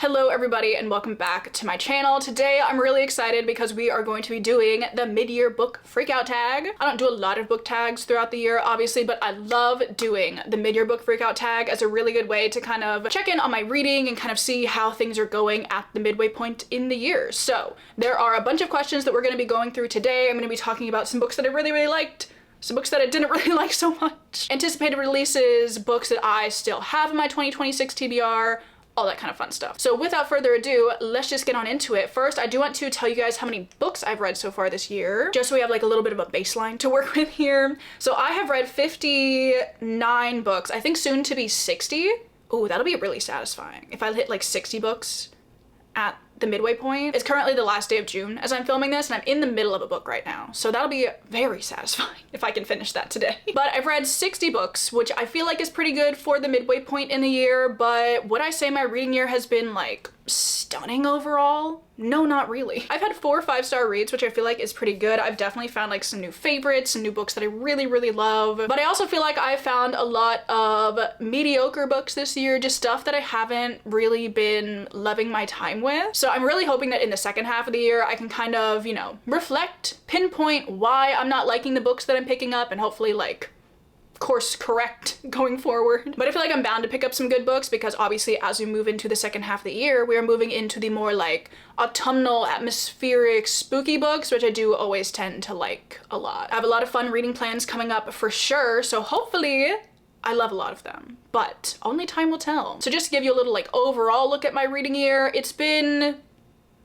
Hello everybody and welcome back to my channel. Today I'm really excited because we are going to be doing the mid-year book freakout tag. I don't do a lot of book tags throughout the year obviously, but I love doing the mid-year book freakout tag as a really good way to kind of check in on my reading and kind of see how things are going at the midway point in the year. So there are a bunch of questions that we're going to be going through today. I'm going to be talking about some books that I really liked, some books that I didn't really like so much, anticipated releases, books that I still have in my 2026 TBR, all that kind of fun stuff. So without further ado, let's just get on into it. First, I do want to tell you guys how many books I've read so far this year, just so we have like a little bit of a baseline to work with here. So I have read 59 books, I think soon to be 60. Oh, that'll be really satisfying if I hit like 60 books at the midway point. It's currently the last day of June as I'm filming this, and I'm in the middle of a book right now. So that'll be very satisfying if I can finish that today. But I've read 60 books, which I feel like is pretty good for the midway point in the year, but would I say my reading year has been like stunning overall? No, not really. I've had 4 5-star reads, which I feel like is pretty good. I've definitely found like some new favorites, some new books that I really love. But I also feel like I found a lot of mediocre books this year, just stuff that I haven't really been loving my time with. So I'm really hoping that in the second half of the year, I can kind of, you know, reflect, pinpoint why I'm not liking the books that I'm picking up, and hopefully like course correct going forward. But I feel like I'm bound to pick up some good books because obviously as we move into the second half of the year, we are moving into the more like autumnal, atmospheric, spooky books, which I do always tend to like a lot. I have a lot of fun reading plans coming up for sure, so hopefully I love a lot of them, but only time will tell. So just to give you a little like overall look at my reading year, it's been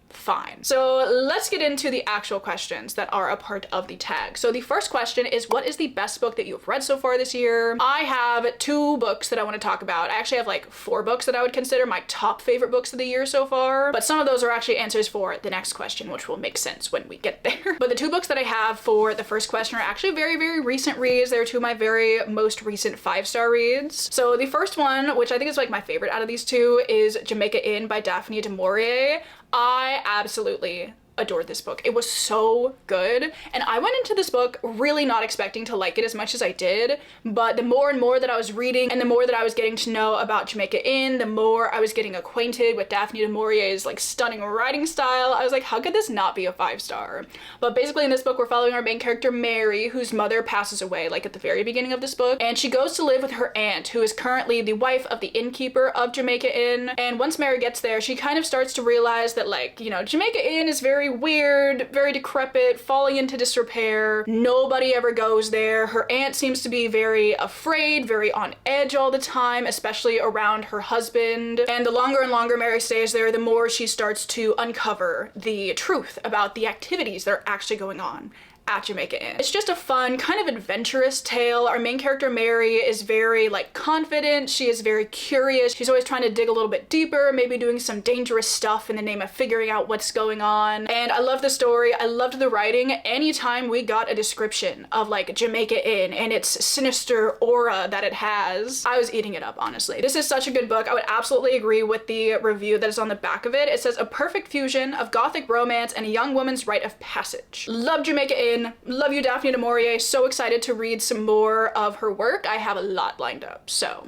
fine. So let's get into the actual questions that are a part of the tag. So the first question is, what is the best book that you've read so far this year? I have 2 books that I want to talk about. I actually have like 4 books that I would consider my top favorite books of the year so far, but some of those are actually answers for the next question, which will make sense when we get there. But the 2 books that I have for the first question are actually very recent reads. They're 2 of my very most recent 5-star reads. So the first one, which I think is like my favorite out of these 2, is Jamaica Inn by Daphne du Maurier. I absolutely adored this book. It was so good, and I went into this book really not expecting to like it as much as I did, but the more and more that I was reading and the more that I was getting to know about Jamaica Inn, the more I was getting acquainted with Daphne du Maurier's like stunning writing style. I was like, how could this not be a 5-star? But basically in this book we're following our main character Mary, whose mother passes away like at the very beginning of this book, and she goes to live with her aunt, who is currently the wife of the innkeeper of Jamaica Inn. And once Mary gets there, she kind of starts to realize that, like, you know, Jamaica Inn is very weird, very decrepit, falling into disrepair. Nobody ever goes there. Her aunt seems to be very afraid, very on edge all the time, especially around her husband. And the longer and longer Mary stays there, the more she starts to uncover the truth about the activities that are actually going on at Jamaica Inn. It's just a fun, kind of adventurous tale. Our main character Mary is very like confident, she is very curious, she's always trying to dig a little bit deeper, maybe doing some dangerous stuff in the name of figuring out what's going on. And I love the story, I loved the writing. Anytime we got a description of like Jamaica Inn and its sinister aura that it has, I was eating it up, honestly. This is such a good book. I would absolutely agree with the review that is on the back of it. It says, a perfect fusion of gothic romance and a young woman's rite of passage. Love Jamaica Inn. Love you, Daphne du Maurier. So excited to read some more of her work. I have a lot lined up. So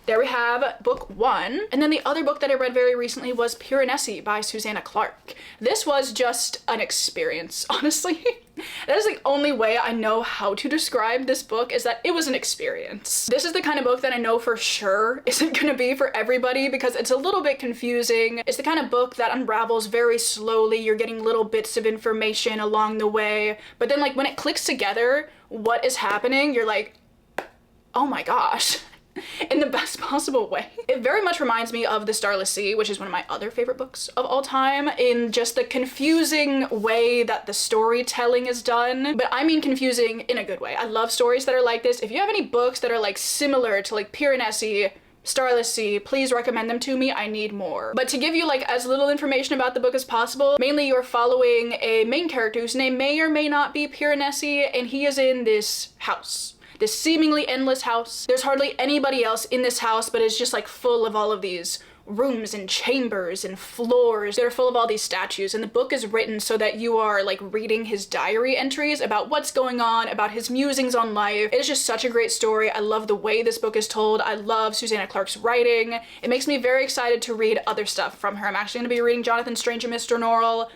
there we have book 1. And then the other book that I read very recently was Piranesi by Susanna Clarke. This was just an experience, honestly. That is the only way I know how to describe this book, is that it was an experience. This is the kind of book that I know for sure isn't gonna be for everybody because it's a little bit confusing. It's the kind of book that unravels very slowly. You're getting little bits of information along the way, but then like when it clicks together, what is happening, you're like, oh my gosh. In the best possible way. It very much reminds me of The Starless Sea, which is one of my other favorite books of all time, in just the confusing way that the storytelling is done. But I mean confusing in a good way. I love stories that are like this. If you have any books that are like similar to like Piranesi, Starless Sea, please recommend them to me. I need more. But to give you like as little information about the book as possible, mainly you're following a main character whose name may or may not be Piranesi, and he is in this house. This seemingly endless house. There's hardly anybody else in this house, but it's just like full of all of these rooms and chambers and floors that are full of all these statues, and the book is written so that you are like reading his diary entries about what's going on, about his musings on life. It is just such a great story. I love the way this book is told. I love Susanna Clarke's writing. It makes me very excited to read other stuff from her. I'm actually going to be reading Jonathan Strange and Mr. Norrell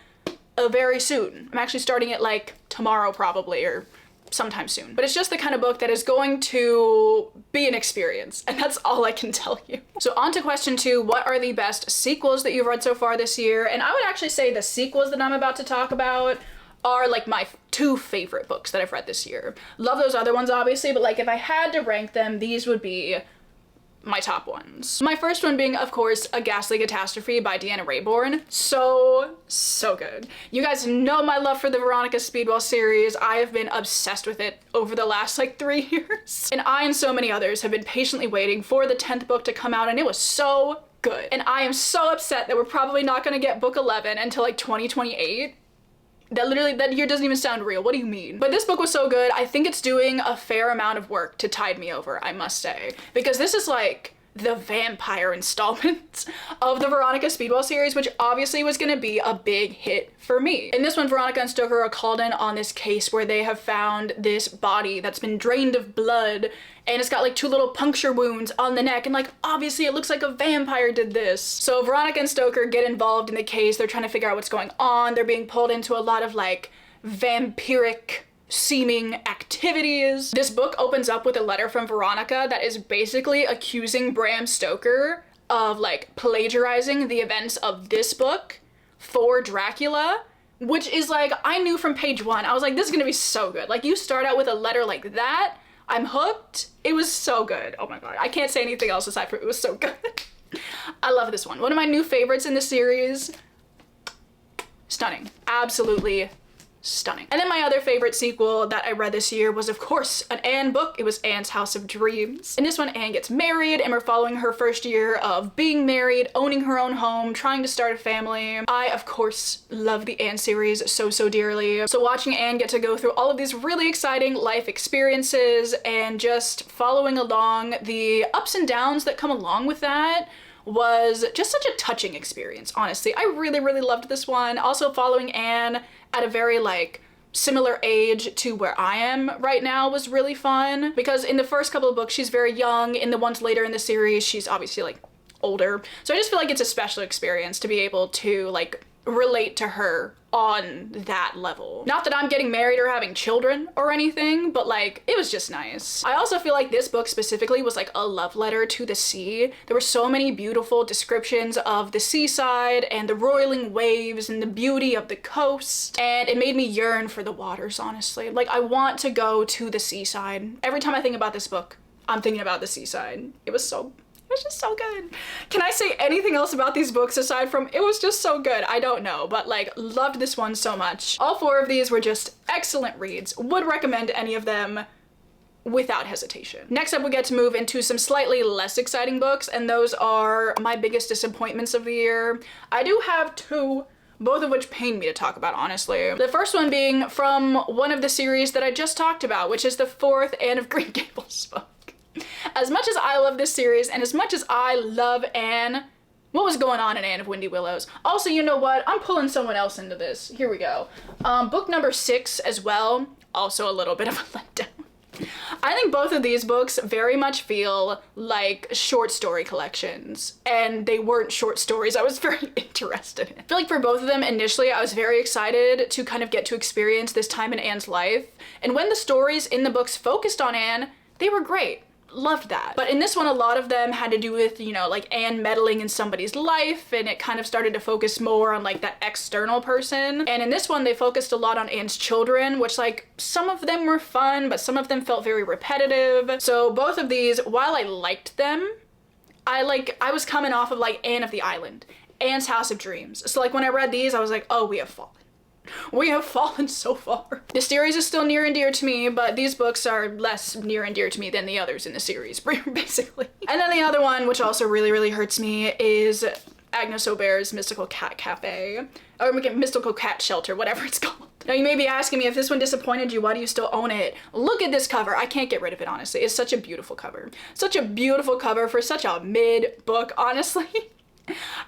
very soon. I'm actually starting it like tomorrow probably, or sometime soon. But it's just the kind of book that is going to be an experience, and that's all I can tell you. So on to question 2, what are the best sequels that you've read so far this year? And I would actually say the sequels that I'm about to talk about are like my 2 favorite books that I've read this year. Love those other ones obviously, but like if I had to rank them, these would be my top ones. My first one being, of course, A Ghastly Catastrophe by Deanna Raybourn. So good. You guys know my love for the Veronica Speedwell series. I have been obsessed with it over the last like 3 years. And I and so many others have been patiently waiting for the 10th book to come out, and it was so good. And I am so upset that we're probably not gonna get book 11 until like 2028. That year doesn't even sound real. What do you mean? But this book was so good. I think it's doing a fair amount of work to tide me over, I must say. Because this is like the vampire installment of the Veronica Speedwell series, which obviously was gonna be a big hit for me. In this one, Veronica and Stoker are called in on this case where they have found this body that's been drained of blood, and it's got like 2 little puncture wounds on the neck, and like obviously it looks like a vampire did this. So Veronica and Stoker get involved in the case. They're trying to figure out what's going on. They're being pulled into a lot of like vampiric seeming activities. This book opens up with a letter from Veronica that is basically accusing Bram Stoker of like plagiarizing the events of this book for Dracula, which is like, I knew from page 1, I was like, this is gonna be so good. Like, you start out with a letter like that, I'm hooked. It was so good. Oh my god, I can't say anything else aside from it was so good. I love this one. One of my new favorites in the series. Stunning. Absolutely stunning. And then my other favorite sequel that I read this year was, of course, an Anne book. It was Anne's House of Dreams. In this one, Anne gets married, and we're following her first year of being married, owning her own home, trying to start a family. I, of course, love the Anne series so dearly. So watching Anne get to go through all of these really exciting life experiences and just following along the ups and downs that come along with that was just such a touching experience, honestly. I really loved this one. Also, following Anne at a very like similar age to where I am right now was really fun, because in the first couple of books she's very young. In the ones later in the series she's obviously like older, so I just feel like it's a special experience to be able to like relate to her on that level. Not that I'm getting married or having children or anything, but like it was just nice. I also feel like this book specifically was like a love letter to the sea. There were so many beautiful descriptions of the seaside and the roiling waves and the beauty of the coast, and it made me yearn for the waters, honestly. Like, I want to go to the seaside. Every time I think about this book, I'm thinking about the seaside. It was just so good. Can I say anything else about these books aside from it was just so good? I don't know, but like loved this one so much. All 4 of these were just excellent reads. Would recommend any of them without hesitation. Next up, we get to move into some slightly less exciting books, and those are my biggest disappointments of the year. I do have 2, both of which pain me to talk about, honestly. The first one being from one of the series that I just talked about, which is the 4th Anne of Green Gables book. As much as I love this series, and as much as I love Anne, what was going on in Anne of Windy Willows? Also, you know what? I'm pulling someone else into this. Here we go. Book number 6 as well. Also a little bit of a letdown. I think both of these books very much feel like short story collections, and they weren't short stories I was very interested in. I feel like for both of them, initially I was very excited to kind of get to experience this time in Anne's life, and when the stories in the books focused on Anne, they were great. Loved that. But in this one, a lot of them had to do with, you know, like Anne meddling in somebody's life, and it kind of started to focus more on like that external person. And in this one, they focused a lot on Anne's children, which like some of them were fun, but some of them felt very repetitive. So both of these, while I liked them, I was coming off of like Anne of the Island, Anne's House of Dreams. So like when I read these, I was like, oh, we have fallen. We have fallen so far. The series is still near and dear to me, but these books are less near and dear to me than the others in the series, basically. And then the other one, which also really hurts me, is Agnes Aubert's Mystical Cat Cafe, or Mystical Cat Shelter, whatever it's called. Now you may be asking me, if this one disappointed you, why do you still own it? Look at this cover. I can't get rid of it, honestly. It's such a beautiful cover. Such a beautiful cover for such a mid book, honestly.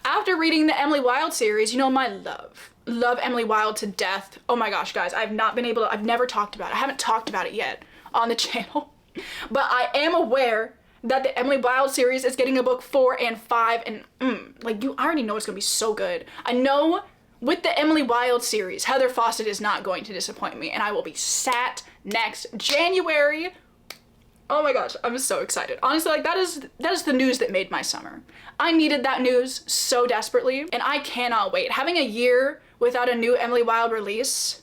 After reading the Emily Wilde series, you know my love Emily Wilde to death. Oh my gosh, guys, I've never talked about it. I haven't talked about it yet on the channel, but I am aware that the Emily Wilde series is getting a book 4 and 5, and like, I already know it's gonna be so good. I know with the Emily Wilde series, Heather Fawcett is not going to disappoint me, and I will be sat next January. Oh my gosh, I'm so excited. Honestly, like, that is the news that made my summer. I needed that news so desperately, and I cannot wait. Having a year without a new Emily Wilde release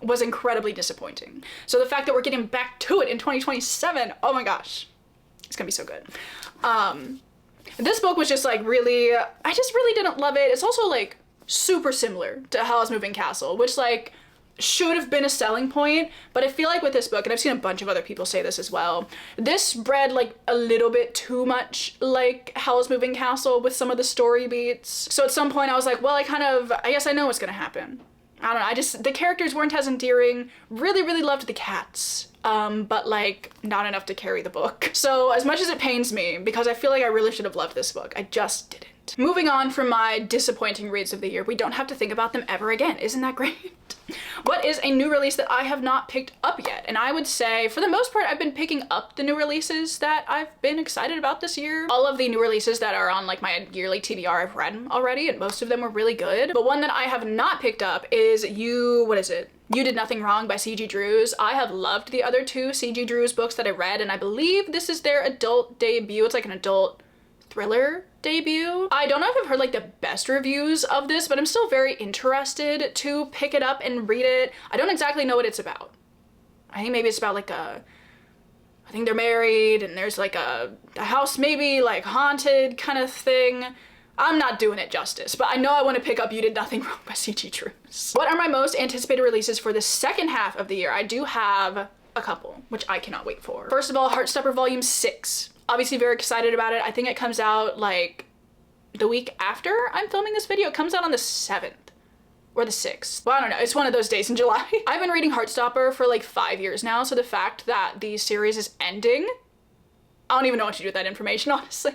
was incredibly disappointing. So the fact that we're getting back to it in 2027, oh my gosh, it's gonna be so good. This book was just like really, I just really didn't love it. It's also like super similar to Howl's Moving Castle, which like should have been a selling point, but I feel like with this book, and I've seen a bunch of other people say this as well, this read like a little bit too much like Howl's Moving Castle with some of the story beats. So at some point I was like, well, I guess I know what's gonna happen. I don't know, the characters weren't as endearing. Really loved the cats, but like not enough to carry the book. So as much as it pains me, because I feel like I really should have loved this book, I just didn't. Moving on from my disappointing reads of the year, we don't have to think about them ever again. Isn't that great? What is a new release that I have not picked up yet? And I would say, for the most part, I've been picking up the new releases that I've been excited about this year. All of the new releases that are on like my yearly TBR, I've read already, and most of them were really good. But one that I have not picked up is You Did Nothing Wrong by C.G. Drews. I have loved the other two C.G. Drews books that I read, and I believe this is their adult debut. It's like an adult thriller debut. I don't know if I've heard like the best reviews of this, but I'm still very interested to pick it up and read it. I don't exactly know what it's about. I think maybe it's about like I think they're married and there's like a house maybe like haunted kind of thing. I'm not doing it justice, but I know I want to pick up You Did Nothing Wrong by C.G. Drews. What are my most anticipated releases for the second half of the year? I do have a couple, which I cannot wait for. First of all, Heartstopper Volume 6. Obviously very excited about it. I think it comes out like the week after I'm filming this video. It comes out on the 7th or the 6th. Well, I don't know. It's one of those days in July. I've been reading Heartstopper for like 5 years now, so the fact that the series is ending, I don't even know what to do with that information, honestly.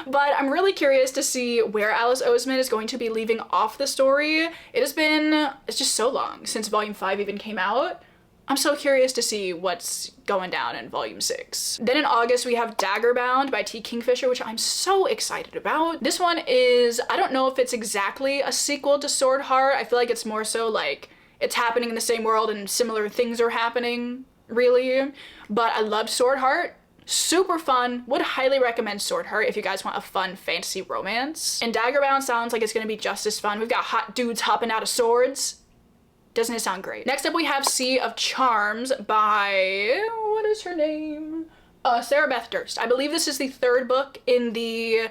But I'm really curious to see where Alice Oseman is going to be leaving off the story. It's just so long since Volume 5 even came out. I'm so curious to see what's going down in Volume 6. Then in August, we have Daggerbound by T. Kingfisher, which I'm so excited about. This one is, I don't know if it's exactly a sequel to Sword Heart. I feel like it's more so like it's happening in the same world and similar things are happening, really. But I loved Sword Heart. Super fun. Would highly recommend Sword Heart if you guys want a fun fantasy romance. And Daggerbound sounds like it's gonna be just as fun. We've got hot dudes hopping out of swords. Doesn't it sound great? Next up we have Sea of Charms by, what is her name? Sarah Beth Durst. I believe this is the third book in the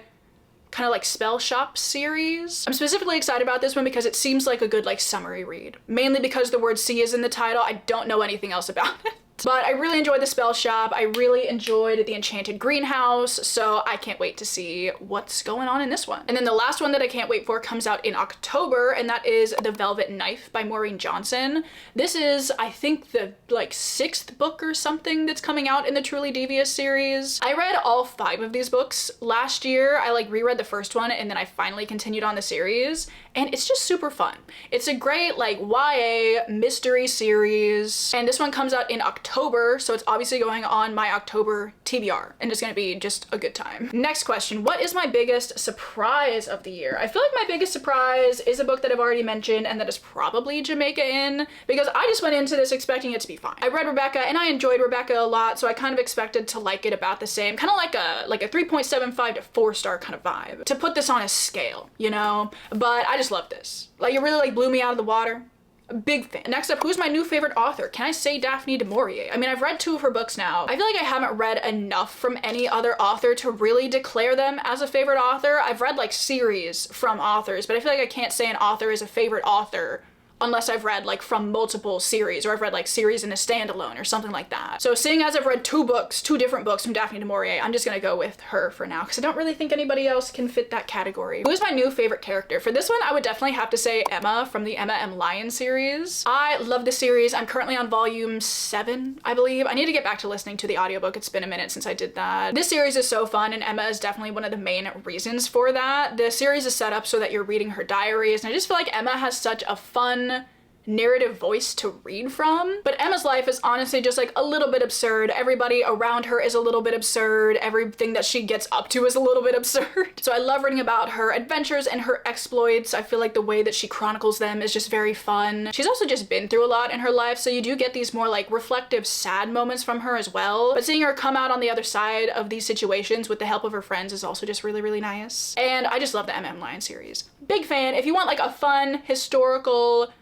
kind of like Spell Shop series. I'm specifically excited about this one because it seems like a good like summary read. Mainly because the word sea is in the title. I don't know anything else about it. But I really enjoyed the Spell Shop. I really enjoyed the Enchanted Greenhouse, so I can't wait to see what's going on in this one. And then the last one that I can't wait for comes out in October, and that is The Velvet Knife by Maureen Johnson. This is, I think, the like 6th book or something that's coming out in the Truly Devious series. I read all 5 of these books last year. I like reread the first one, and then I finally continued on the series, and it's just super fun. It's a great like YA mystery series, and this one comes out in October, so it's obviously going on my October TBR, and it's gonna be just a good time. Next question, what is my biggest surprise of the year? I feel like my biggest surprise is a book that I've already mentioned, and that is probably Jamaica Inn, because I just went into this expecting it to be fine. I read Rebecca, and I enjoyed Rebecca a lot, so I kind of expected to like it about the same, kind of like a 3.75 to 4-star kind of vibe, to put this on a scale, you know? But I just love this. Like, it really like blew me out of the water. A big fan. Next up, who's my new favorite author? Can I say Daphne du Maurier? I mean, I've read 2 of her books now. I feel like I haven't read enough from any other author to really declare them as a favorite author. I've read like series from authors, but I feel like I can't say an author is a favorite author unless I've read like from multiple series, or I've read like series in a standalone or something like that. So seeing as I've read two different books from Daphne du Maurier, I'm just gonna go with her for now because I don't really think anybody else can fit that category. Who's my new favorite character? For this one, I would definitely have to say Emma from the Emma M. Lyon series. I love this series. I'm currently on volume 7, I believe. I need to get back to listening to the audiobook. It's been a minute since I did that. This series is so fun, and Emma is definitely one of the main reasons for that. The series is set up so that you're reading her diaries, and I just feel like Emma has such a fun narrative voice to read from. But Emma's life is honestly just like a little bit absurd. Everybody around her is a little bit absurd. Everything that she gets up to is a little bit absurd. So I love reading about her adventures and her exploits. I feel like the way that she chronicles them is just very fun. She's also just been through a lot in her life, so you do get these more like reflective, sad moments from her as well. But seeing her come out on the other side of these situations with the help of her friends is also just really, really nice. And I just love the M.M. Lyon series. Big fan. If you want like a fun, historical,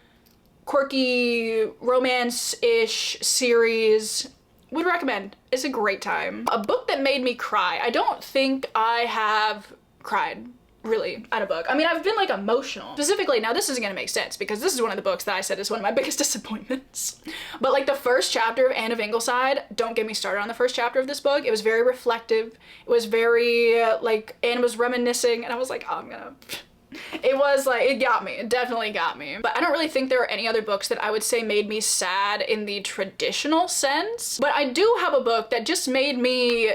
quirky, romance-ish series, would recommend. It's a great time. A book that made me cry. I don't think I have cried really at a book. I mean, I've been like emotional. Specifically, now this isn't gonna make sense because this is one of the books that I said is one of my biggest disappointments. But like the first chapter of Anne of Ingleside, don't get me started on the first chapter of this book. It was very reflective. It was very like, Anne was reminiscing, and I was like, oh, it was like, it got me. It definitely got me. But I don't really think there are any other books that I would say made me sad in the traditional sense. But I do have a book that just made me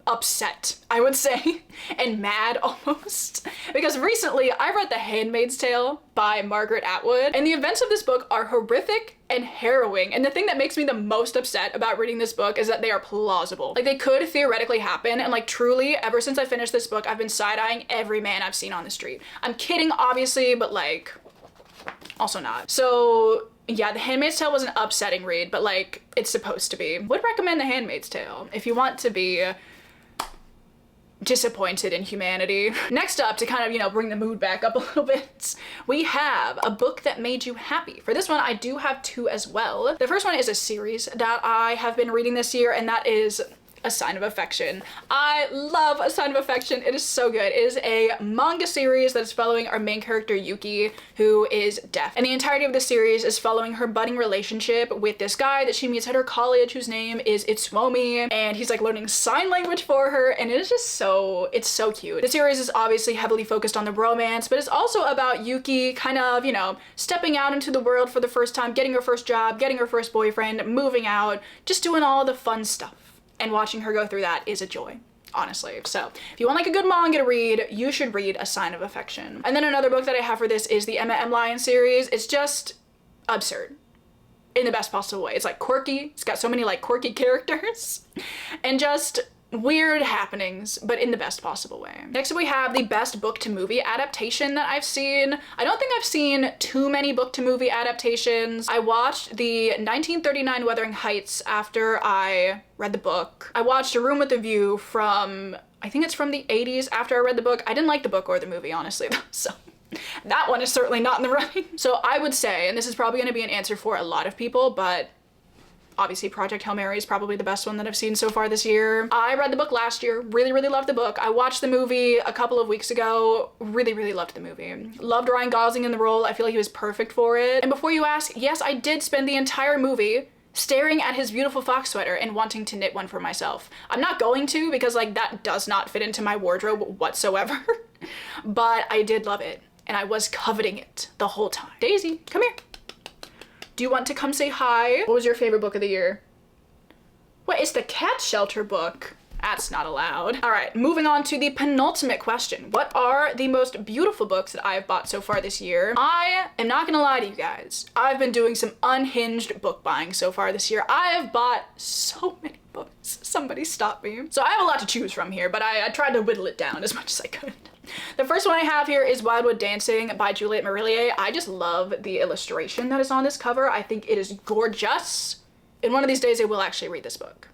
upset, I would say, and mad almost. Because recently I read The Handmaid's Tale by Margaret Atwood, and the events of this book are horrific and harrowing. And the thing that makes me the most upset about reading this book is that they are plausible. Like, they could theoretically happen, and like truly, ever since I finished this book, I've been side-eyeing every man I've seen on the street. I'm kidding, obviously, but like, also not. So yeah, The Handmaid's Tale was an upsetting read, but like, it's supposed to be. Would recommend The Handmaid's Tale if you want to be disappointed in humanity. Next up, to kind of, you know, bring the mood back up a little bit, we have a book that made you happy. For this one, I do have two as well. The first one is a series that I have been reading this year, and that is A Sign of Affection. I love A Sign of Affection. It is so good. It is a manga series that is following our main character Yuki, who is deaf. And the entirety of the series is following her budding relationship with this guy that she meets at her college, whose name is Itsuomi, and he's like learning sign language for her, and it is just so, it's so cute. The series is obviously heavily focused on the romance, but it's also about Yuki kind of, you know, stepping out into the world for the first time, getting her first job, getting her first boyfriend, moving out, just doing all the fun stuff. And watching her go through that is a joy, honestly. So if you want like a good manga to read, you should read A Sign of Affection. And then another book that I have for this is the Emma M. Lyon series. It's just absurd in the best possible way. It's like quirky. It's got so many like quirky characters and just weird happenings, but in the best possible way. Next we have the best book to movie adaptation that I've seen. I don't think I've seen too many book to movie adaptations. I watched the 1939 Wuthering Heights after I read the book. I watched A Room with a View from, I think it's from the 80s after I read the book. I didn't like the book or the movie, honestly, though, so that one is certainly not in the running. So I would say, and this is probably gonna be an answer for a lot of people, but obviously Project Hail Mary is probably the best one that I've seen so far this year. I read the book last year, really, really loved the book. I watched the movie a couple of weeks ago, really, really loved the movie. Loved Ryan Gosling in the role. I feel like he was perfect for it. And before you ask, yes, I did spend the entire movie staring at his beautiful fox sweater and wanting to knit one for myself. I'm not going to because like that does not fit into my wardrobe whatsoever, but I did love it and I was coveting it the whole time. Daisy, come here. Do you want to come say hi? What was your favorite book of the year? What, it's the cat shelter book? That's not allowed. All right, moving on to the penultimate question. What are the most beautiful books that I have bought so far this year? I am not gonna lie to you guys. I've been doing some unhinged book buying so far this year. I have bought so many books. Somebody stop me. So I have a lot to choose from here, but I tried to whittle it down as much as I could. The first one I have here is Wildwood Dancing by Juliette Marillier. I just love the illustration that is on this cover. I think it is gorgeous. And one of these days I will actually read this book.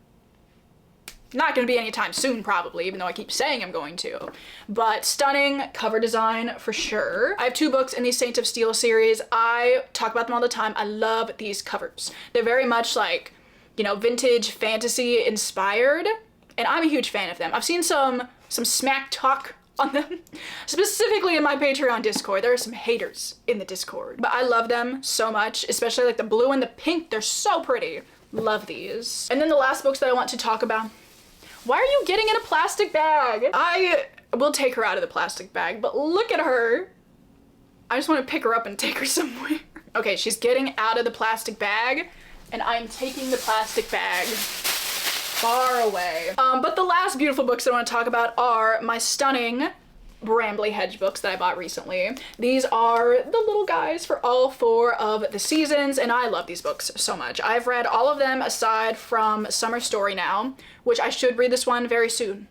Not gonna be anytime soon probably, even though I keep saying I'm going to. But stunning cover design for sure. I have two books in the Saints of Steel series. I talk about them all the time. I love these covers. They're very much like, you know, vintage fantasy inspired, and I'm a huge fan of them. I've seen some smack talk on them. Specifically in my Patreon Discord. There are some haters in the Discord. But I love them so much, especially like the blue and the pink. They're so pretty. Love these. And then the last books that I want to talk about. Why are you getting in a plastic bag? I will take her out of the plastic bag, but look at her. I just want to pick her up and take her somewhere. Okay, she's getting out of the plastic bag, and I'm taking the plastic bag far away. But the last beautiful books that I want to talk about are my stunning Brambly Hedge books that I bought recently. These are the little guys for all 4 of the seasons, and I love these books so much. I've read all of them aside from Summer Story now, which I should read this one very soon.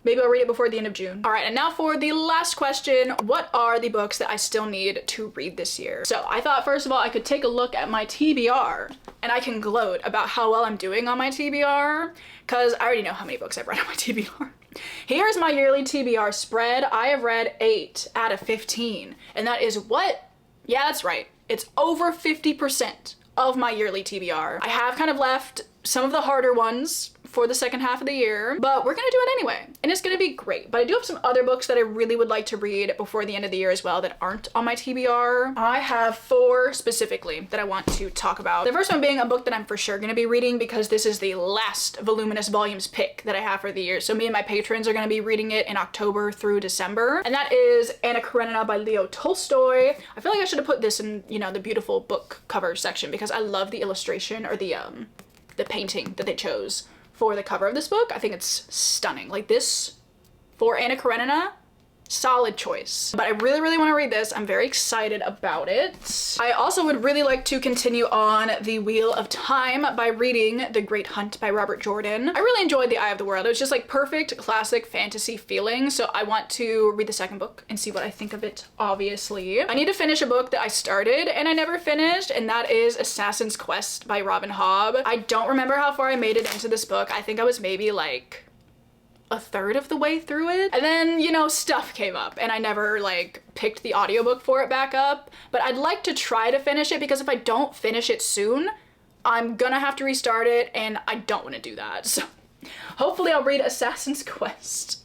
Maybe I'll read it before the end of June. All right, and now for the last question. What are the books that I still need to read this year? So I thought, first of all, I could take a look at my TBR, and I can gloat about how well I'm doing on my TBR, because I already know how many books I've read on my TBR. Here's my yearly TBR spread. I have read 8 out of 15, and that is what? Yeah, that's right. It's over 50% of my yearly TBR. I have kind of left some of the harder ones for the second half of the year, but we're gonna do it anyway, and it's gonna be great. But I do have some other books that I really would like to read before the end of the year as well that aren't on my TBR. I have 4 specifically that I want to talk about. The first one being a book that I'm for sure gonna be reading because this is the last voluminous volumes pick that I have for the year. So me and my patrons are gonna be reading it in October through December, and that is Anna Karenina by Leo Tolstoy. I feel like I should have put this in, you know, the beautiful book cover section because I love the illustration or the painting that they chose for the cover of this book. I think it's stunning. Like this, for Anna Karenina, solid choice. But I really, really want to read this. I'm very excited about it. I also would really like to continue on The Wheel of Time by reading The Great Hunt by Robert Jordan. I really enjoyed The Eye of the World. It was just like perfect classic fantasy feeling. So I want to read the second book and see what I think of it, obviously. I need to finish a book that I started and I never finished, and that is Assassin's Quest by Robin Hobb. I don't remember how far I made it into this book. I think I was maybe like a third of the way through it, and then, you know, stuff came up and I never like picked the audiobook for it back up. But I'd like to try to finish it because if I don't finish it soon, I'm gonna have to restart it, and I don't want to do that. So hopefully I'll read Assassin's Quest.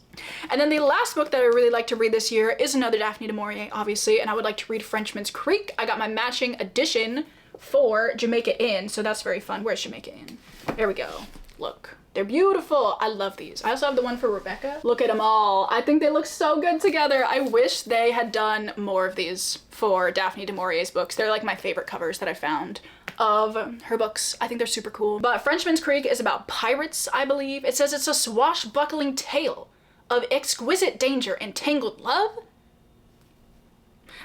And then the last book that I really like to read this year is another Daphne du Maurier, obviously, and I would like to read Frenchman's Creek. I got my matching edition for Jamaica Inn, so that's very fun. Where's Jamaica Inn? There we go. Look. They're beautiful. I love these. I also have the one for Rebecca. Look at them all. I think they look so good together. I wish they had done more of these for Daphne du Maurier's books. They're like my favorite covers that I found of her books. I think they're super cool. But Frenchman's Creek is about pirates, I believe. It says it's a swashbuckling tale of exquisite danger and tangled love.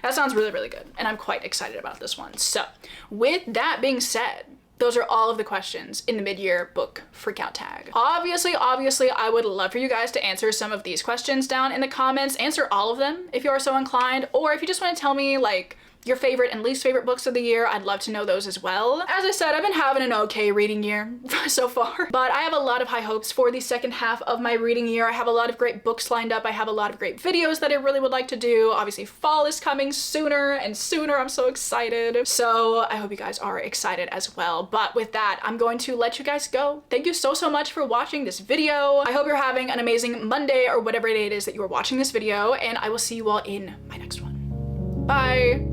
That sounds really, really good, and I'm quite excited about this one. So with that being said, those are all of the questions in the mid-year book freakout tag. Obviously, I would love for you guys to answer some of these questions down in the comments. Answer all of them if you are so inclined, or if you just want to tell me like your favorite and least favorite books of the year, I'd love to know those as well. As I said, I've been having an okay reading year so far, but I have a lot of high hopes for the second half of my reading year. I have a lot of great books lined up. I have a lot of great videos that I really would like to do. Obviously, fall is coming sooner and sooner. I'm so excited. So I hope you guys are excited as well. But with that, I'm going to let you guys go. Thank you so, so much for watching this video. I hope you're having an amazing Monday or whatever day it is that you are watching this video, and I will see you all in my next one. Bye.